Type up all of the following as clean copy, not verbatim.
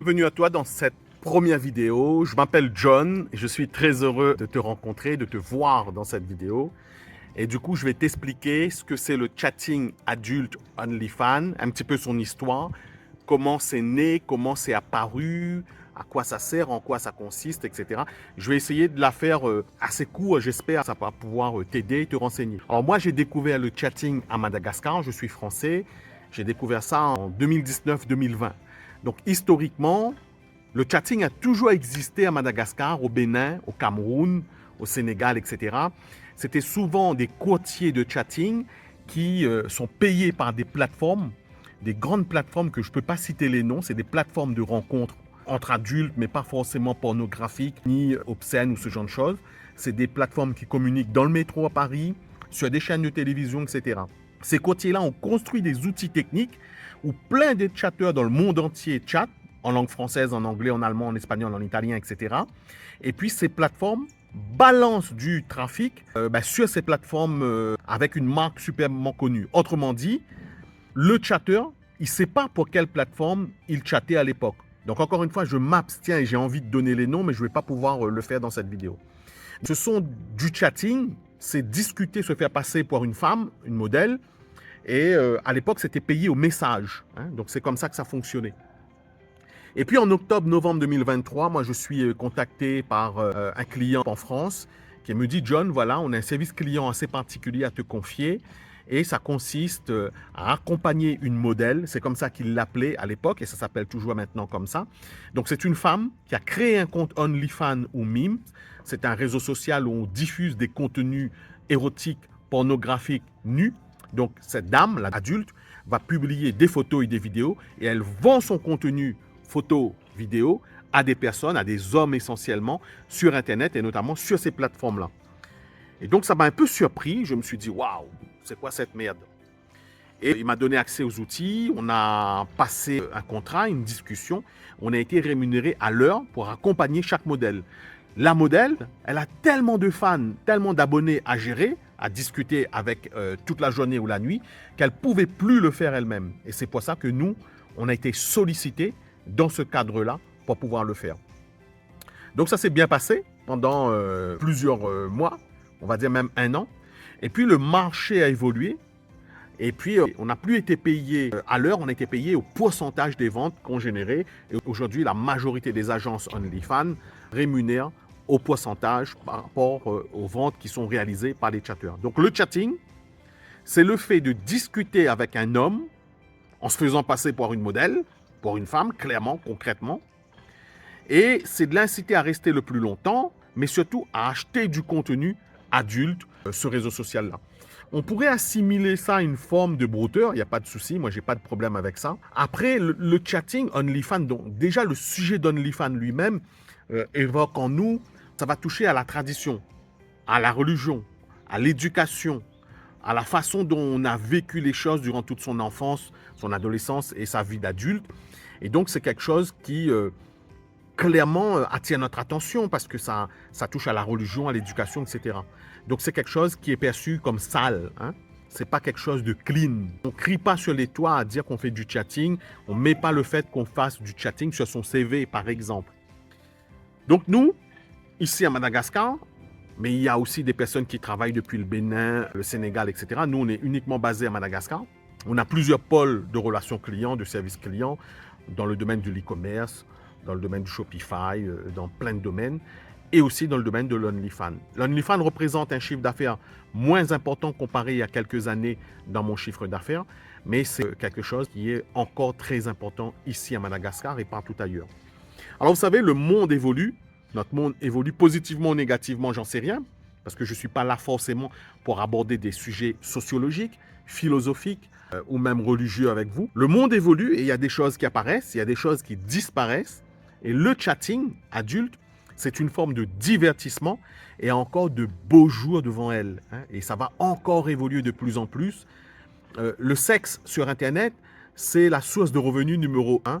Bienvenue à toi dans cette première vidéo. Je m'appelle John et je suis très heureux de te rencontrer, de te voir dans cette vidéo. Et du coup, je vais t'expliquer ce que c'est le chatting adulte OnlyFans, un petit peu son histoire, comment c'est né, comment c'est apparu, à quoi ça sert, en quoi ça consiste, etc. Je vais essayer de la faire assez court, j'espère que ça va pouvoir t'aider et te renseigner. Alors moi, j'ai découvert le chatting à Madagascar, je suis français. J'ai découvert ça en 2019-2020. Donc historiquement, le chatting a toujours existé à Madagascar, au Bénin, au Cameroun, au Sénégal, etc. C'était souvent des courtiers de chatting qui sont payés par des plateformes, des grandes plateformes que je ne peux pas citer les noms. C'est des plateformes de rencontres entre adultes, mais pas forcément pornographiques ni obscènes ou ce genre de choses. C'est des plateformes qui communiquent dans le métro à Paris, sur des chaînes de télévision, etc. Ces courtiers-là ont construit des outils techniques où plein de chatteurs dans le monde entier chattent, en langue française, en anglais, en allemand, en espagnol, en italien, etc. Et puis ces plateformes balancent du trafic sur ces plateformes avec une marque superbement connue. Autrement dit, le chatteur, il ne sait pas pour quelle plateforme il chattait à l'époque. Donc encore une fois, je m'abstiens et j'ai envie de donner les noms, mais je ne vais pas pouvoir le faire dans cette vidéo. Ce sont du chatting, c'est discuter, se faire passer pour une femme, une modèle, et à l'époque, c'était payé au message. Donc c'est comme ça que ça fonctionnait. Et puis en octobre-novembre 2023, moi je suis contacté par un client en France qui me dit « John, voilà, on a un service client assez particulier à te confier et ça consiste à accompagner une modèle. » C'est comme ça qu'il l'appelait à l'époque et ça s'appelle toujours maintenant comme ça. Donc c'est une femme qui a créé un compte OnlyFans ou Mime. C'est un réseau social où on diffuse des contenus érotiques, pornographiques, nus. Donc cette dame, l'adulte, va publier des photos et des vidéos et elle vend son contenu photos, vidéos à des personnes, à des hommes essentiellement, sur Internet et notamment sur ces plateformes-là. Et donc, ça m'a un peu surpris. Je me suis dit, waouh, c'est quoi cette merde? Et il m'a donné accès aux outils. On a passé un contrat, une discussion. On a été rémunéré à l'heure pour accompagner chaque modèle. La modèle, elle a tellement de fans, tellement d'abonnés à gérer, à discuter avec toute la journée ou la nuit, qu'elle ne pouvait plus le faire elle-même. Et c'est pour ça que nous, on a été sollicités dans ce cadre-là pour pouvoir le faire. Donc ça s'est bien passé pendant plusieurs mois, on va dire même un an. Et puis le marché a évolué. Et puis on n'a plus été payé à l'heure, on a été payé au pourcentage des ventes qu'on générait. Et aujourd'hui, la majorité des agences OnlyFans rémunèrent au pourcentage par rapport aux ventes qui sont réalisées par les chatteurs. Donc le chatting, c'est le fait de discuter avec un homme en se faisant passer pour une modèle, pour une femme, clairement, concrètement. Et c'est de l'inciter à rester le plus longtemps, mais surtout à acheter du contenu adulte sur ce réseau social-là. On pourrait assimiler ça à une forme de brouteur, il n'y a pas de souci, moi j'ai pas de problème avec ça. Après, le chatting OnlyFans, donc déjà le sujet d'OnlyFans lui-même évoque en nous, ça va toucher à la tradition, à la religion, à l'éducation, à la façon dont on a vécu les choses durant toute son enfance, son adolescence et sa vie d'adulte. Et donc, c'est quelque chose qui clairement attire notre attention parce que ça touche à la religion, à l'éducation, etc. Donc, c'est quelque chose qui est perçu comme sale. Ce n'est pas quelque chose de clean. On ne crie pas sur les toits à dire qu'on fait du chatting. On ne met pas le fait qu'on fasse du chatting sur son CV, par exemple. Donc, nous, ici à Madagascar, mais il y a aussi des personnes qui travaillent depuis le Bénin, le Sénégal, etc. Nous, on est uniquement basé à Madagascar. On a plusieurs pôles de relations clients, de services clients, dans le domaine de l'e-commerce, dans le domaine du Shopify, dans plein de domaines, et aussi dans le domaine de l'OnlyFans. L'OnlyFans représente un chiffre d'affaires moins important comparé il y a quelques années dans mon chiffre d'affaires, mais c'est quelque chose qui est encore très important ici à Madagascar et partout ailleurs. Alors vous savez, le monde évolue. Notre monde évolue positivement ou négativement, j'en sais rien, parce que je ne suis pas là forcément pour aborder des sujets sociologiques, philosophiques ou même religieux avec vous. Le monde évolue et il y a des choses qui apparaissent, il y a des choses qui disparaissent. Et le chatting adulte, c'est une forme de divertissement et encore de beaux jours devant elle. Et ça va encore évoluer de plus en plus. Le sexe sur Internet, c'est la source de revenus numéro 1.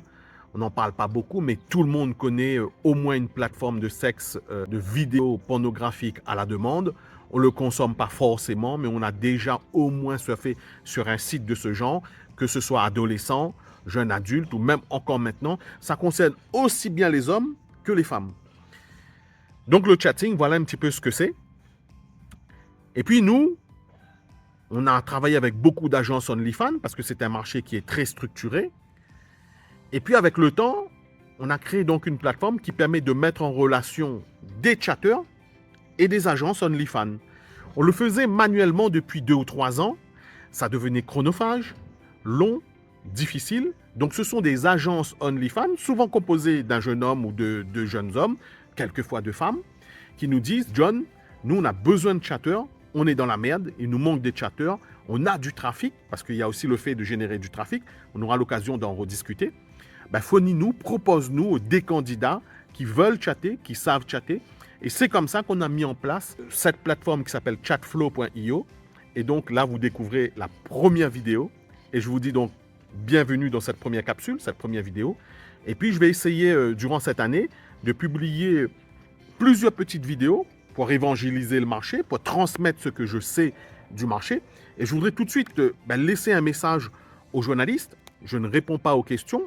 On n'en parle pas beaucoup, mais tout le monde connaît au moins une plateforme de sexe, de vidéos pornographiques à la demande. On ne le consomme pas forcément, mais on a déjà au moins surfé sur un site de ce genre, que ce soit adolescent, jeunes adultes ou même encore maintenant, ça concerne aussi bien les hommes que les femmes. Donc le chatting, voilà un petit peu ce que c'est. Et puis nous, on a travaillé avec beaucoup d'agences OnlyFans parce que c'est un marché qui est très structuré. Et puis avec le temps, on a créé donc une plateforme qui permet de mettre en relation des chatteurs et des agences OnlyFans. On le faisait manuellement depuis 2 ou 3 ans. Ça devenait chronophage, long, difficile. Donc ce sont des agences OnlyFans, souvent composées d'un jeune homme ou de jeunes hommes, quelquefois de femmes, qui nous disent « John, nous on a besoin de chatteurs, on est dans la merde, il nous manque des chatteurs, on a du trafic, parce qu'il y a aussi le fait de générer du trafic, on aura l'occasion d'en rediscuter. Ben, fournis-nous, propose-nous des candidats qui veulent chatter, qui savent chatter. » Et c'est comme ça qu'on a mis en place cette plateforme qui s'appelle chatflow.io. Et donc là, vous découvrez la première vidéo. Et je vous dis donc bienvenue dans cette première capsule, cette première vidéo. Et puis, je vais essayer durant cette année de publier plusieurs petites vidéos pour évangéliser le marché, pour transmettre ce que je sais du marché. Et je voudrais tout de suite laisser un message aux journalistes. Je ne réponds pas aux questions.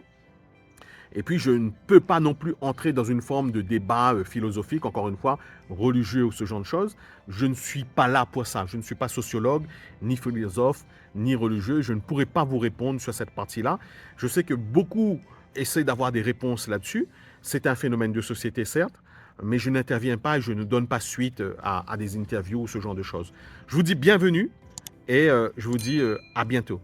Et puis, je ne peux pas non plus entrer dans une forme de débat philosophique, encore une fois, religieux ou ce genre de choses. Je ne suis pas là pour ça. Je ne suis pas sociologue, ni philosophe, ni religieux. Je ne pourrai pas vous répondre sur cette partie-là. Je sais que beaucoup essaient d'avoir des réponses là-dessus. C'est un phénomène de société, certes, mais je n'interviens pas et je ne donne pas suite à des interviews ou ce genre de choses. Je vous dis bienvenue et je vous dis à bientôt.